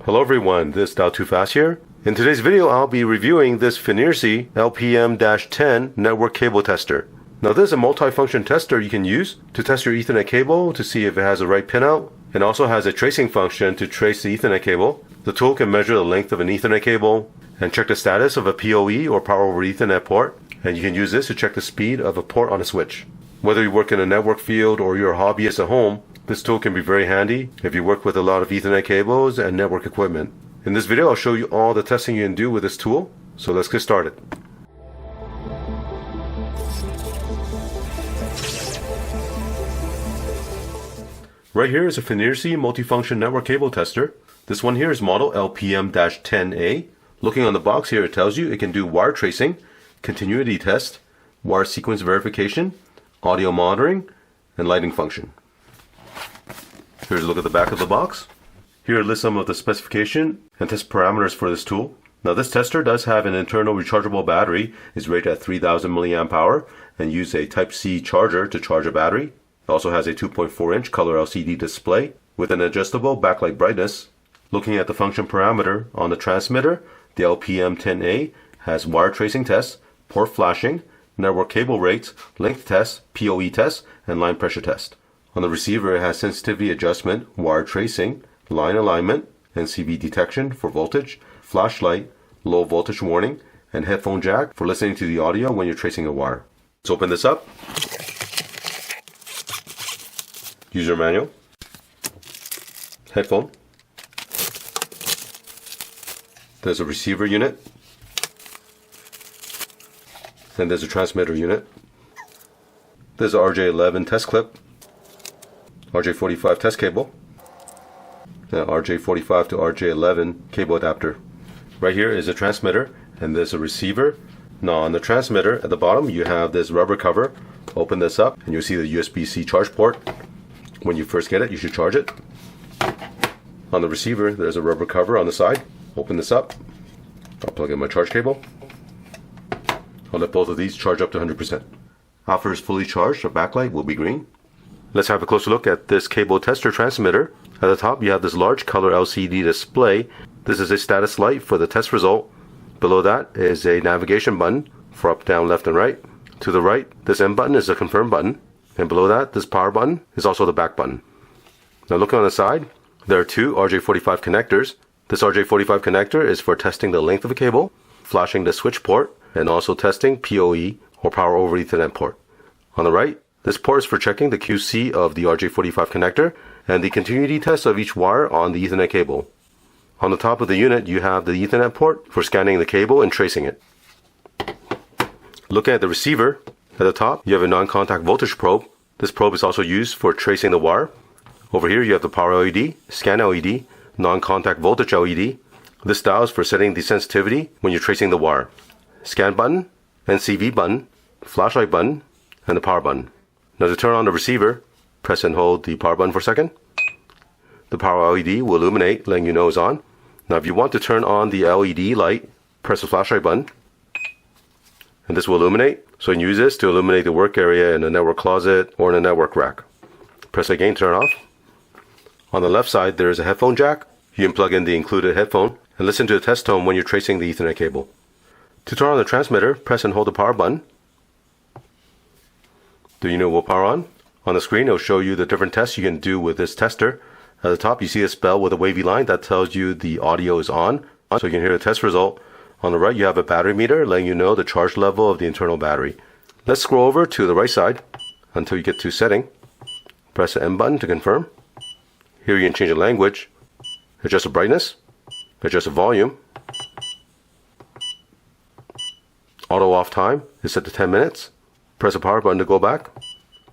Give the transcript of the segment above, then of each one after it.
Hello everyone, this is Dao2Fast here. In today's video, I'll be reviewing this FNIRSI LPM-10 network cable tester. Now this is a multi-function tester you can use to test your Ethernet cable to see if it has the right pinout, and also has a tracing function to trace the Ethernet cable. The tool can measure the length of an Ethernet cable and check the status of a PoE or Power over Ethernet port, and you can use this to check the speed of a port on a switch. Whether you work in a network field or you're a hobbyist at home, this tool can be very handy if you work with a lot of Ethernet cables and network equipment. In this video, I'll show you all the testing you can do with this tool, so let's get started. Right here is a FNIRSI multifunction network cable tester. This one here is model LPM-10A. Looking on the box here, it tells you it can do wire tracing, continuity test, wire sequence verification, audio monitoring, and lighting function. Here's a look at the back of the box. Here lists some of the specification and test parameters for this tool. Now this tester does have an internal rechargeable battery. It's rated at 3000 milliamp hour and use a Type-C charger to charge a battery. It also has a 2.4-inch color LCD display with an adjustable backlight brightness. Looking at the function parameter on the transmitter, the LPM-10A has wire tracing tests, port flashing, network cable rates, length test, PoE test, and line pressure test. On the receiver, it has sensitivity adjustment, wire tracing, line alignment, NCV detection for voltage, flashlight, low voltage warning, and headphone jack for listening to the audio when you're tracing a wire. Let's open this up. User manual, headphone, there's a receiver unit, and there's a transmitter unit. There's a RJ11 test clip, RJ45 test cable, and RJ45 to RJ11 cable adapter. Right here is a transmitter, and there's a receiver. Now on the transmitter at the bottom you have this rubber cover. Open this up and you'll see the USB-C charge port. When you first get it, you should charge it. On the receiver, there's a rubber cover on the side. Open this up. I'll plug in my charge cable. I'll let both of these charge up to 100%. After it's fully charged, the backlight will be green. Let's have a closer look at this cable tester transmitter. At the top, you have this large color LCD display. This is a status light for the test result. Below that is a navigation button for up, down, left, and right. To the right, this M button is a confirm button. And below that, this power button is also the back button. Now looking on the side, there are two RJ45 connectors. This RJ45 connector is for testing the length of a cable, flashing the switch port, and also testing PoE or Power over Ethernet port. On the right, this port is for checking the QC of the RJ45 connector and the continuity test of each wire on the Ethernet cable. On the top of the unit, you have the Ethernet port for scanning the cable and tracing it. Looking at the receiver, at the top, you have a non-contact voltage probe. This probe is also used for tracing the wire. Over here, you have the power LED, scan LED, non-contact voltage LED. This dial is for setting the sensitivity when you're tracing the wire. Scan button, NCV button, flashlight button, and the power button. Now to turn on the receiver, press and hold the power button for a second. The power LED will illuminate, letting you know it's on. Now if you want to turn on the LED light, press the flashlight button, and this will illuminate. So you can use this to illuminate the work area in the network closet or in a network rack. Press again to turn off. On the left side, there is a headphone jack. You can plug in the included headphone and listen to the test tone when you're tracing the Ethernet cable. To turn on the transmitter, press and hold the power button. The unit will power on. On the screen, it will show you the different tests you can do with this tester. At the top, you see a spell with a wavy line that tells you the audio is on, so you can hear the test result. On the right, you have a battery meter letting you know the charge level of the internal battery. Let's scroll over to the right side until you get to setting. Press the M button to confirm. Here you can change the language, adjust the brightness, adjust the volume. Auto off time is set to 10 minutes. Press the power button to go back.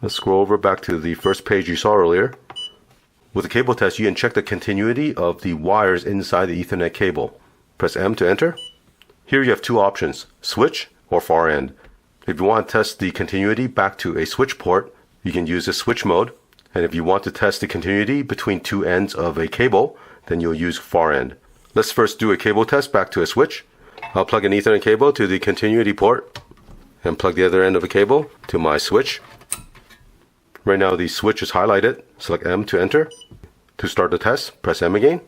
Let's scroll over back to the first page you saw earlier. With the cable test, you can check the continuity of the wires inside the Ethernet cable. Press M to enter. Here you have two options, switch or far end. If you want to test the continuity back to a switch port, you can use the switch mode. And if you want to test the continuity between two ends of a cable, then you'll use far end. Let's first do a cable test back to a switch. I'll plug an Ethernet cable to the continuity port and plug the other end of a cable to my switch. Right now the switch is highlighted. Select M to enter. To start the test, press M again.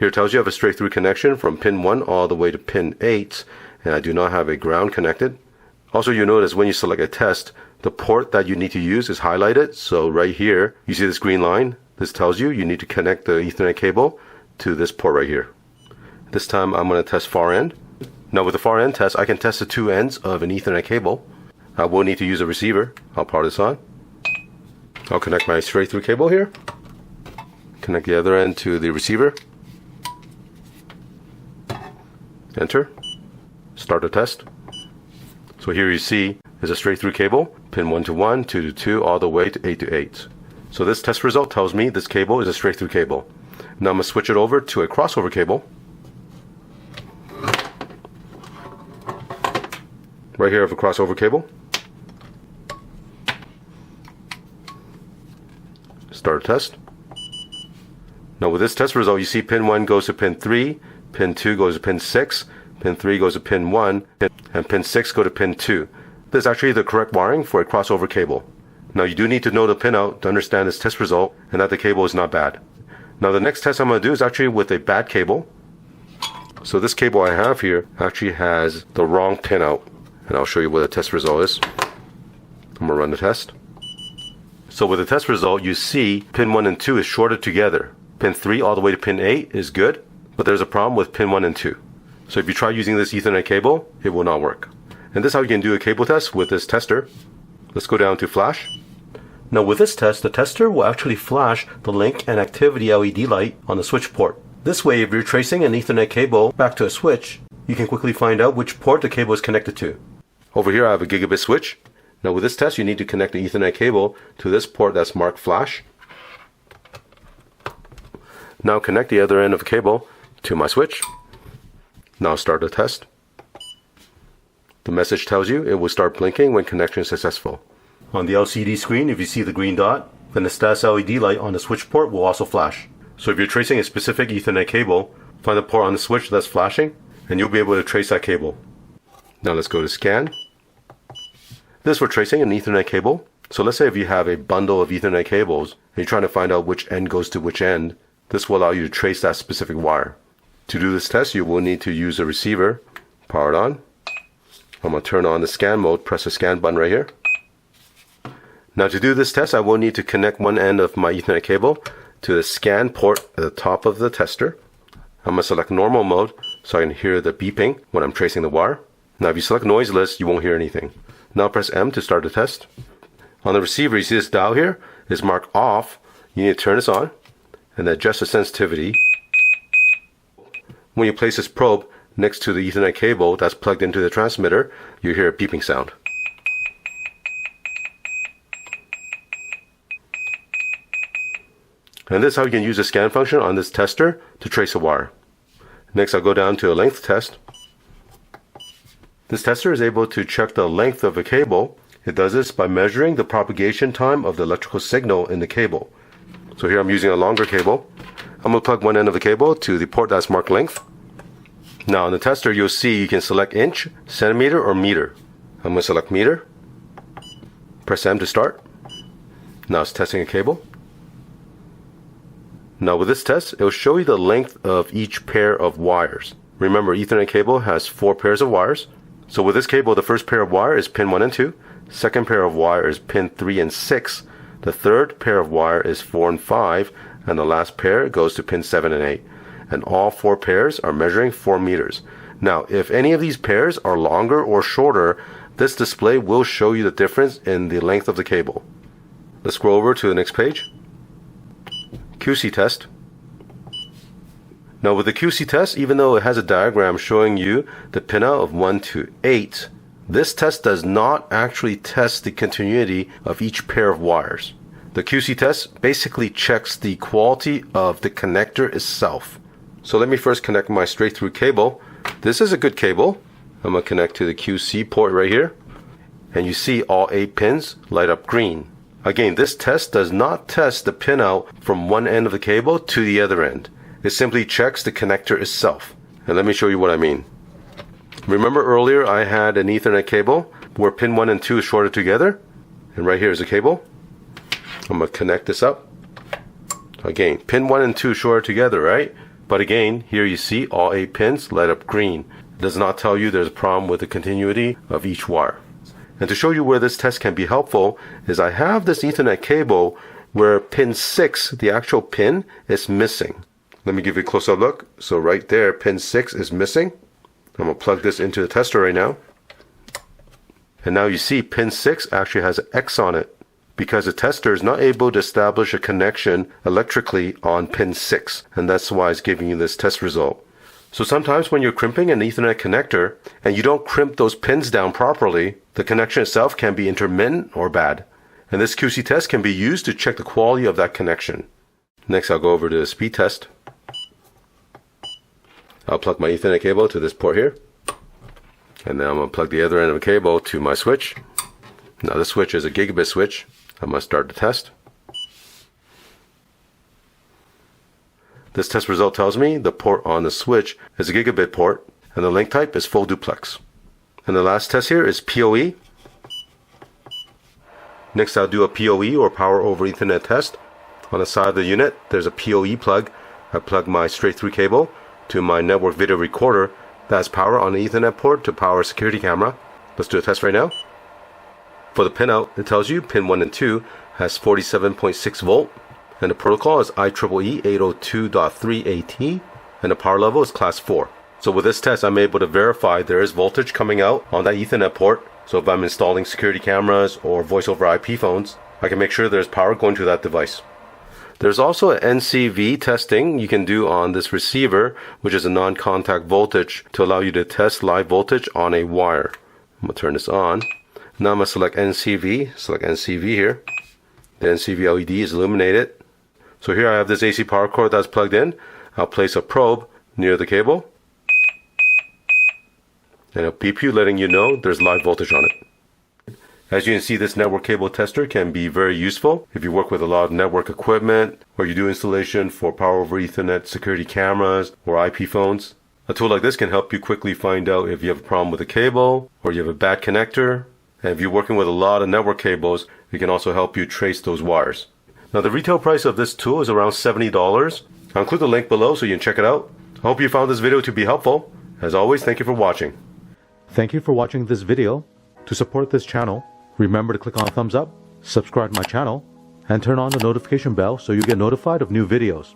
Here it tells you I have a straight through connection from pin 1 all the way to pin 8, and I do not have a ground connected. Also, you notice when you select a test, the port that you need to use is highlighted. So right here, you see this green line. This tells you need to connect the Ethernet cable to this port right here. This time I'm going to test far end. Now with the far end test, I can test the two ends of an Ethernet cable. I will need to use a receiver. I'll power this on. I'll connect my straight through cable here. Connect the other end to the receiver. Enter. Start the test. So here you see is a straight through cable, pin 1 to 1, 2 to 2, all the way to 8 to 8. So this test result tells me this cable is a straight through cable. Now I'm going to switch it over to a crossover cable. Right here I have a crossover cable. Start a test. Now with this test result, you see pin 1 goes to pin 3, pin 2 goes to pin 6, pin 3 goes to pin 1, and pin 6 go to pin 2. This is actually the correct wiring for a crossover cable. Now you do need to know the pinout to understand this test result and that the cable is not bad. Now the next test I'm going to do is actually with a bad cable. So this cable I have here actually has the wrong pinout, and I'll show you what the test result is. I'm going to run the test. So with the test result, you see pin 1 and 2 is shorted together. Pin 3 all the way to pin 8 is good, but there's a problem with pin 1 and 2. So if you try using this Ethernet cable, it will not work. And this is how you can do a cable test with this tester. Let's go down to flash. Now with this test, the tester will actually flash the link and activity LED light on the switch port. This way, if you're tracing an Ethernet cable back to a switch, you can quickly find out which port the cable is connected to. Over here I have a gigabit switch. Now with this test, you need to connect the Ethernet cable to this port that's marked flash. Now connect the other end of the cable to my switch. Now start the test. The message tells you it will start blinking when connection is successful. On the LCD screen, if you see the green dot, then the status LED light on the switch port will also flash. So if you're tracing a specific Ethernet cable, find the port on the switch that's flashing, and you'll be able to trace that cable. Now let's go to scan. This is for tracing an Ethernet cable. So let's say if you have a bundle of Ethernet cables, and you're trying to find out which end goes to which end, this will allow you to trace that specific wire. To do this test, you will need to use a receiver. Power it on. I'm going to turn on the scan mode, press the scan button right here. Now to do this test, I will need to connect one end of my Ethernet cable to the scan port at the top of the tester. I'm going to select normal mode so I can hear the beeping when I'm tracing the wire. Now if you select noiseless, you won't hear anything. Now press M to start the test. On the receiver, you see this dial here is marked off. You need to turn this on and adjust the sensitivity. When you place this probe next to the Ethernet cable that's plugged into the transmitter, you hear a beeping sound. And this is how you can use the scan function on this tester to trace a wire. Next, I'll go down to a length test. This tester is able to check the length of a cable. It does this by measuring the propagation time of the electrical signal in the cable. So here I'm using a longer cable. I'm going to plug one end of the cable to the port that's marked length. Now on the tester, you'll see you can select inch, centimeter, or meter. I'm going to select meter. Press M to start. Now it's testing a cable. Now with this test, it will show you the length of each pair of wires. Remember, Ethernet cable has 4 pairs of wires. So with this cable, the first pair of wire is pin 1 and 2. Second pair of wire is pin 3 and 6. The third pair of wire is 4 and 5. And the last pair goes to pin 7 and 8. And all 4 pairs are measuring 4 meters. Now, if any of these pairs are longer or shorter, this display will show you the difference in the length of the cable. Let's scroll over to the next page. QC test. Now with the QC test, even though it has a diagram showing you the pinout of 1 to 8, this test does not actually test the continuity of each pair of wires. The QC test basically checks the quality of the connector itself. So let me first connect my straight through cable. This is a good cable. I'm going to connect to the QC port right here. And you see all 8 pins light up green. Again, this test does not test the pinout from one end of the cable to the other end. It simply checks the connector itself. And let me show you what I mean. Remember earlier I had an Ethernet cable where pin 1 and 2 is shorted together? And right here is a cable. I'm going to connect this up. Again, pin 1 and 2 shorted together, right? But again, here you see all 8 pins light up green. It does not tell you there's a problem with the continuity of each wire. And to show you where this test can be helpful is I have this Ethernet cable where pin 6, the actual pin, is missing. Let me give you a close-up look. So right there, pin 6 is missing. I'm going to plug this into the tester right now. And now you see pin 6 actually has an X on it because the tester is not able to establish a connection electrically on pin 6. And that's why it's giving you this test result. So sometimes when you're crimping an Ethernet connector and you don't crimp those pins down properly, the connection itself can be intermittent or bad. And this QC test can be used to check the quality of that connection. Next, I'll go over to the speed test. I'll plug my Ethernet cable to this port here. And then I'm going to plug the other end of the cable to my switch. Now this switch is a gigabit switch. I'm going to start the test. This test result tells me the port on the switch is a gigabit port and the link type is full duplex. And the last test here is PoE. Next I'll do a PoE or power over Ethernet test. On the side of the unit there's a PoE plug. I plug my straight through cable to my network video recorder that has power on the Ethernet port to power a security camera. Let's do a test right now. For the pinout, it tells you pin 1 and 2 has 47.6 volt. And the protocol is IEEE 802.3AT, and the power level is class 4. So with this test, I'm able to verify there is voltage coming out on that Ethernet port. So if I'm installing security cameras or voice over IP phones, I can make sure there's power going to that device. There's also an NCV testing you can do on this receiver, which is a non-contact voltage to allow you to test live voltage on a wire. I'm going to turn this on. Now I'm going to select NCV here. The NCV LED is illuminated. So here I have this AC power cord that's plugged in. I'll place a probe near the cable. And it'll beep you letting you know there's live voltage on it. As you can see, this network cable tester can be very useful if you work with a lot of network equipment or you do installation for power over Ethernet security cameras or IP phones. A tool like this can help you quickly find out if you have a problem with the cable or you have a bad connector. And if you're working with a lot of network cables, it can also help you trace those wires. Now the retail price of this tool is around $70. I'll include the link below so you can check it out. I hope you found this video to be helpful. As always, thank you for watching. Thank you for watching this video. To support this channel, remember to click on thumbs up, subscribe to my channel, and turn on the notification bell so you get notified of new videos.